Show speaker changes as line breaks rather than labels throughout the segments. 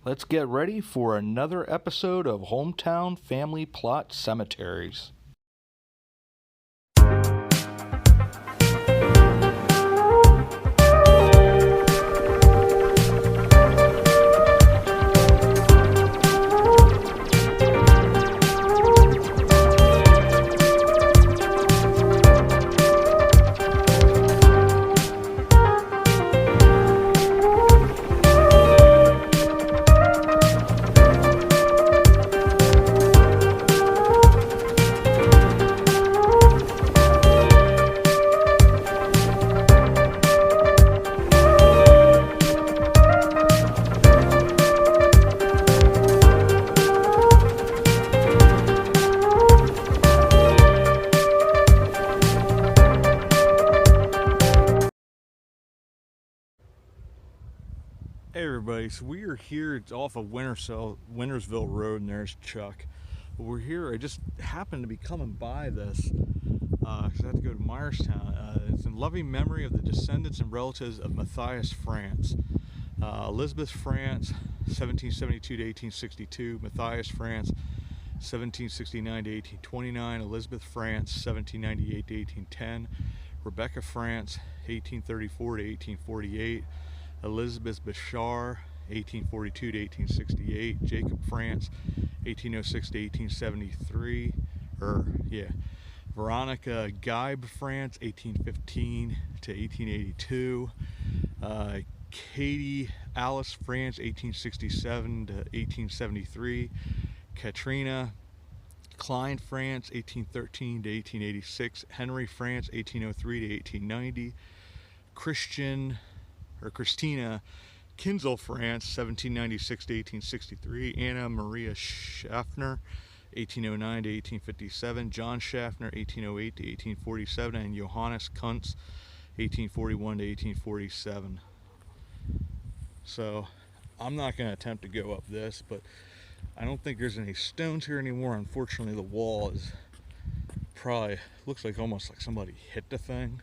Let's get ready for another episode of Hometown Family Plot Cemeteries. Hey everybody, so we are here. It's off of Wintersville Road, and there's Chuck. But we're here. I just happened to be coming by this because I had to go to Myerstown. It's in loving memory of the descendants and relatives of Matthias Frantz. Elizabeth Frantz, 1772 to 1862. Matthias Frantz, 1769 to 1829. Elizabeth Frantz, 1798 to 1810. Rebecca Frantz, 1834 to 1848. Elizabeth Bashar, 1842 to 1868. Jacob Frantz, 1806 to 1873. Veronica Geib Frantz, 1815 to 1882. Katie Alice Frantz, 1867 to 1873. Katrina Klein Frantz, 1813 to 1886. Henry Frantz, 1803 to 1890. Christina Kinzel Frantz, 1796 to 1863. Anna Maria Schaffner, 1809 to 1857. John Schaffner, 1808 to 1847. And Johannes Kuntz, 1841 to 1847. So I'm not going to attempt to go up this, but I don't think there's any stones here anymore. Unfortunately, the wall is probably, looks like almost like somebody hit the thing.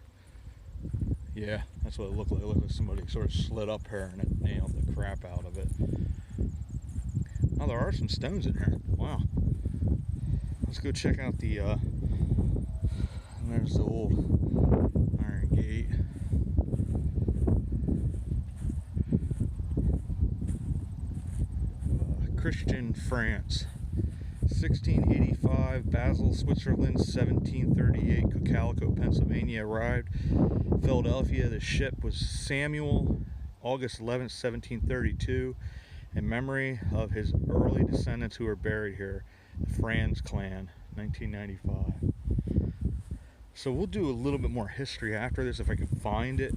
Yeah, that's what it looked like. It looked like somebody sort of slid up here and it nailed the crap out of it. Oh, there are some stones in here. Wow. Let's go check out the, and there's the old iron gate. Christian Frantz, 1685, Basel, Switzerland, 1738, Cocalico, Pennsylvania, arrived Philadelphia. The ship was Samuel, August 11th, 1732, in memory of his early descendants who are buried here, the Frantz clan, 1995. So we'll do a little bit more history after this if I can find it.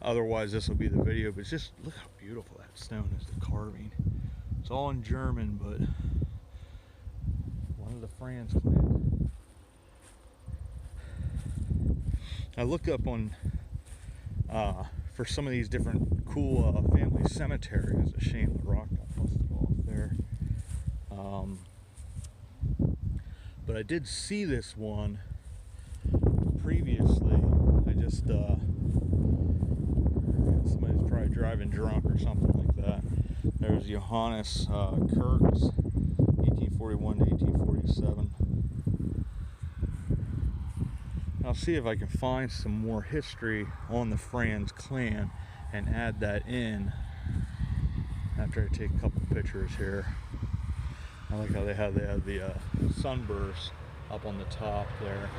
Otherwise, this will be the video. But just look how beautiful that stone is, the carving. It's all in German, but one of the Frantz clan. I looked up on for some of these different cool family cemeteries. It's a shame the rock got busted off there. But I did see this one previously. I just somebody's probably driving drunk or something like that. There's Johannes Kurtz, 1841 to 1847. I'll see if I can find some more history on the Frantz clan and add that in after I take a couple pictures here. I like how they have the sunburst up on the top there.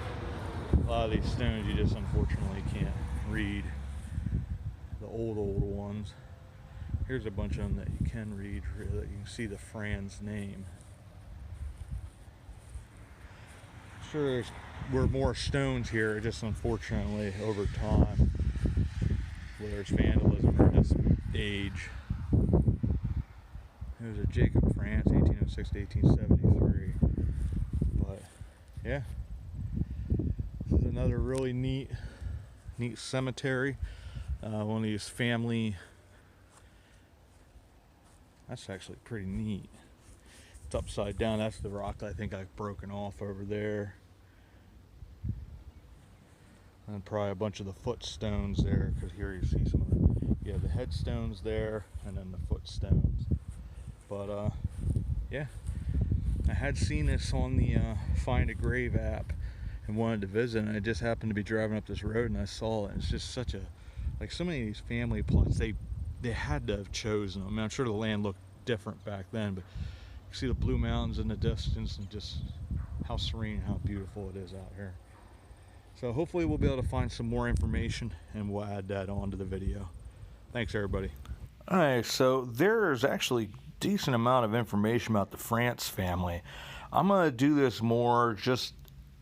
A lot of these stones you just unfortunately can't read. The old ones. Here's a bunch of them that you can read, that you can see the Frantz name. Sure, there were more stones here, just unfortunately over time, whether it's vandalism or just age. There's a Jacob Frantz, 1806 to 1873. But yeah, this is another really neat cemetery. One of these family. That's actually pretty neat. It's upside down. That's the rock I think I've broken off over there. And probably a bunch of the footstones there, because here you see some of the, you have the headstones there, and then the footstones. But yeah, I had seen this on the Find a Grave app and wanted to visit, and I just happened to be driving up this road and I saw it. And it's just such a, like, so many of these family plots, they had to have chosen them. I mean, I'm sure the land looked different back then, but you see the blue mountains in the distance and just how serene, how beautiful it is out here. So hopefully we'll be able to find some more information and we'll add that onto the video. Thanks, everybody. All right, so there's actually decent amount of information about the Frantz family. I'm going to do this more just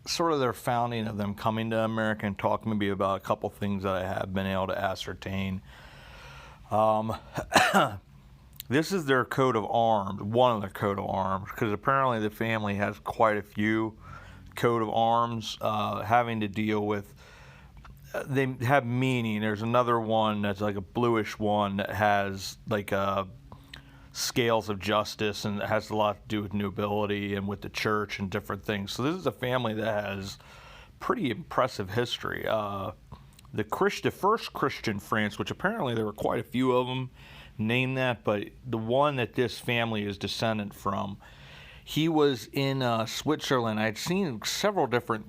sort of their founding, of them coming to America, and talk maybe about a couple things that I have been able to ascertain. This is their coat of arms, one of their coat of arms, because apparently the family has quite a few coat of arms having to deal with, they have meaning. There's another one that's like a bluish one that has like scales of justice, and it has a lot to do with nobility and with the church and different things. So this is a family that has pretty impressive history. The first Christian Frantz, which apparently there were quite a few of them named that, but the one that this family is descendant from, he was in Switzerland. I'd seen several different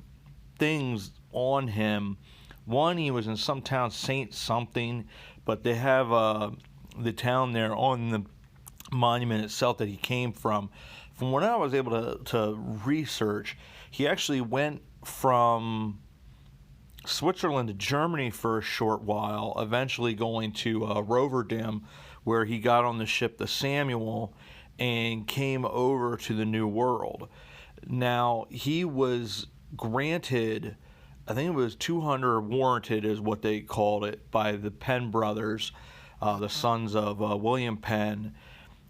things on him. One, he was in some town, Saint something, but they have the town there on the monument itself that he came from. From what I was able to research, he actually went from Switzerland to Germany for a short while, eventually going to Rotterdam, where he got on the ship the Samuel and came over to the New World. Now, he was granted, I think it was 200 warranted is what they called it, by the Penn brothers, the sons of William Penn.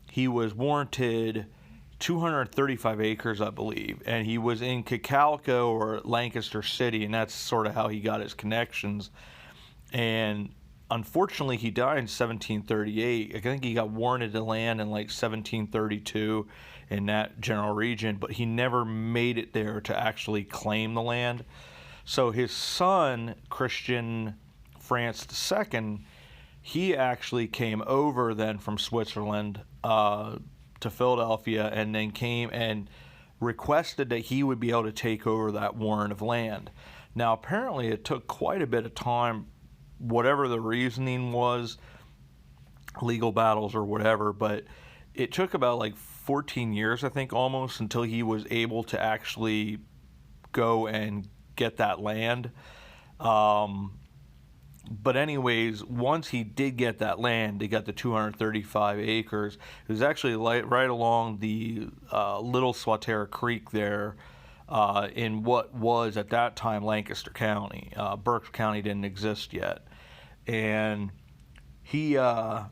He was warranted 235 acres, I believe, and he was in Cacalco or Lancaster City, and that's sort of how he got his connections. And unfortunately, he died in 1738. I think he got warranted the land in like 1732 in that general region, but he never made it there to actually claim the land. So his son, Christian Frantz II, he actually came over then from Switzerland to Philadelphia, and then came and requested that he would be able to take over that warrant of land. Now, apparently it took quite a bit of time, whatever the reasoning was, legal battles or whatever, but it took about like 14 years, I think, almost, until he was able to actually go and get that land. But anyways, once he did get that land, he got the 235 acres. It was actually right along the Little Swatara Creek there in what was at that time Lancaster County. Berks County didn't exist yet. And he wound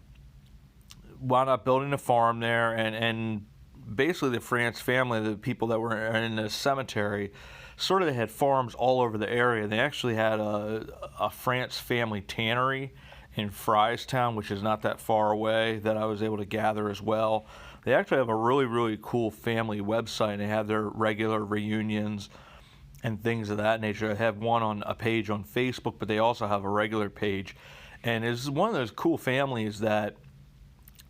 up building a farm there, and basically the Frantz family, the people that were in the cemetery, sort of had farms all over the area. They actually had a Frantz family tannery in Fryestown, which is not that far away, that I was able to gather as well. They actually have a really, really cool family website. They have their regular reunions and things of that nature. They have one on a page on Facebook, but they also have a regular page. And it's one of those cool families that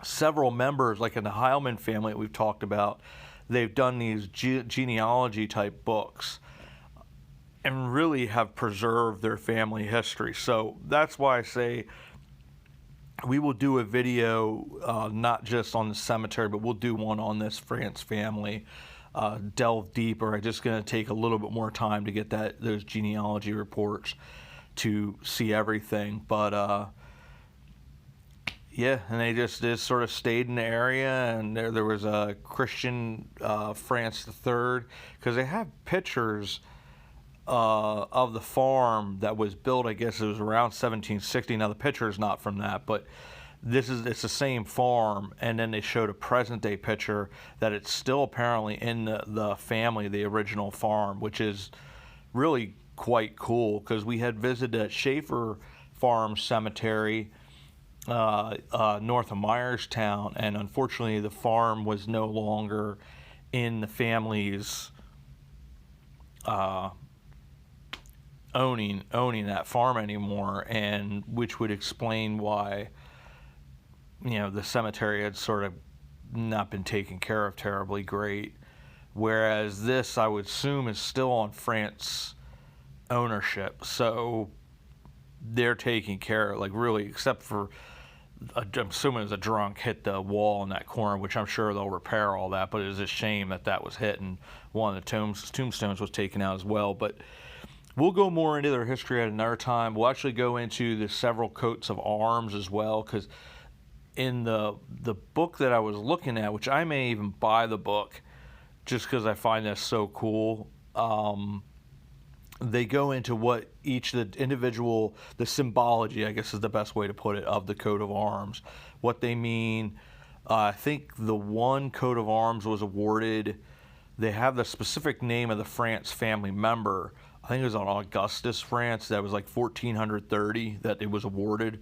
several members, like in the Heilman family that we've talked about, they've done these genealogy type books and really have preserved their family history. So that's why I say we will do a video not just on the cemetery, but we'll do one on this Frantz family, delve deeper. I'm just going to take a little bit more time to get those genealogy reports to see everything. But yeah, and they just sort of stayed in the area, and there was a Christian Frantz III, because they have pictures of the farm that was built, I guess it was around 1760. Now the picture is not from that, but it's the same farm, and then they showed a present day picture that it's still apparently in the family, the original farm, which is really quite cool, because we had visited Schaefer Farm Cemetery north of Myerstown, and unfortunately the farm was no longer in the family's owning that farm anymore, and which would explain why, you know, the cemetery had sort of not been taken care of terribly great. Whereas this, I would assume, is still on Frantz ownership. So they're taking care of, like, really, except for, I'm assuming it was a drunk hit the wall in that corner, which I'm sure they'll repair all that, but it is a shame that that was hit and one of the tombstones was taken out as well. But we'll go more into their history at another time. We'll actually go into the several coats of arms as well, because in the book that I was looking at, which I may even buy the book just because I find that so cool, they go into what each of the individual, the symbology, I guess is the best way to put it, of the coat of arms, what they mean. I think the one coat of arms was awarded, they have the specific name of the Frantz family member. I think it was on Augustus Frantz. That was like 1430 that it was awarded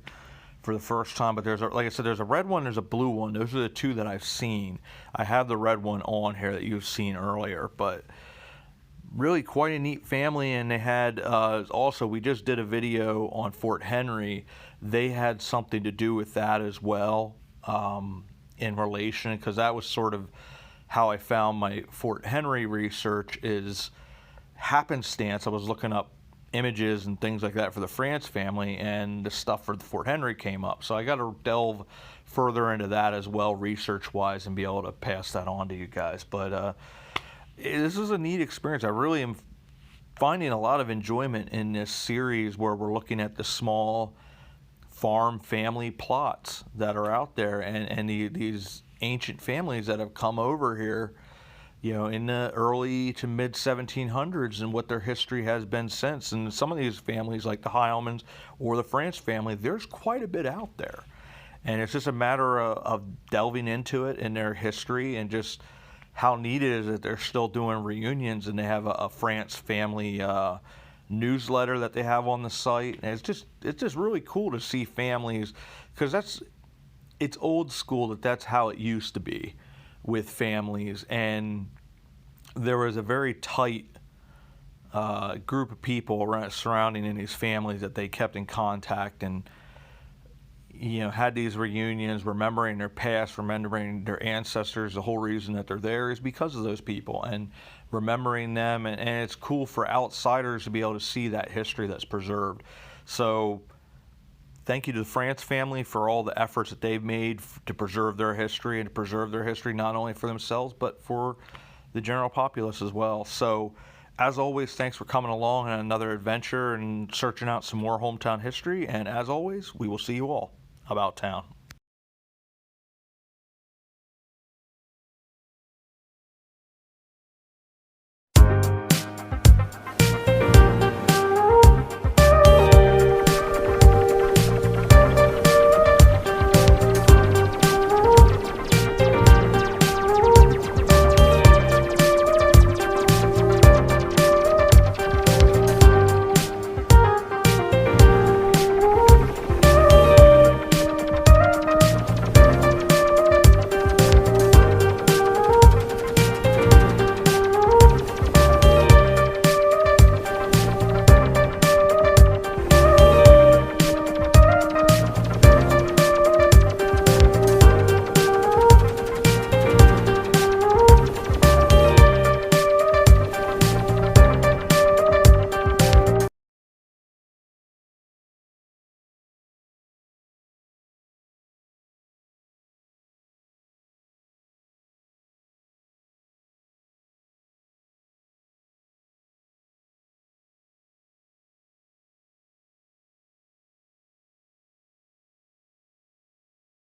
for the first time. But there's, like I said, there's a red one, there's a blue one. Those are the two that I've seen. I have the red one on here that you've seen earlier, but really quite a neat family. And they had also, we just did a video on Fort Henry. They had something to do with that as well, in relation, because that was sort of how I found my Fort Henry research, is happenstance. I was looking up images and things like that for the Frantz family, and the stuff for the Fort Henry came up. So I got to delve further into that as well, research-wise, and be able to pass that on to you guys. But this is a neat experience. I really am finding a lot of enjoyment in this series where we're looking at the small farm family plots that are out there, and these ancient families that have come over here, you know, in the early to mid 1700s, and what their history has been since. And some of these families, like the Heilmans or the Frantz family, there's quite a bit out there. And it's just a matter of delving into it and their history, and just how neat it is that they're still doing reunions, and they have a Frantz family newsletter that they have on the site. And it's just really cool to see families, because it's old school, that's how it used to be with families. And there was a very tight group of people surrounding in these families that they kept in contact, and, you know, had these reunions, remembering their past, remembering their ancestors. The whole reason that they're there is because of those people, and remembering them. And it's cool for outsiders to be able to see that history that's preserved. So thank you to the Frantz family for all the efforts that they've made to preserve their history, and to preserve their history not only for themselves, but for the general populace as well. So, as always, thanks for coming along on another adventure and searching out some more hometown history. And as always, we will see you all about town.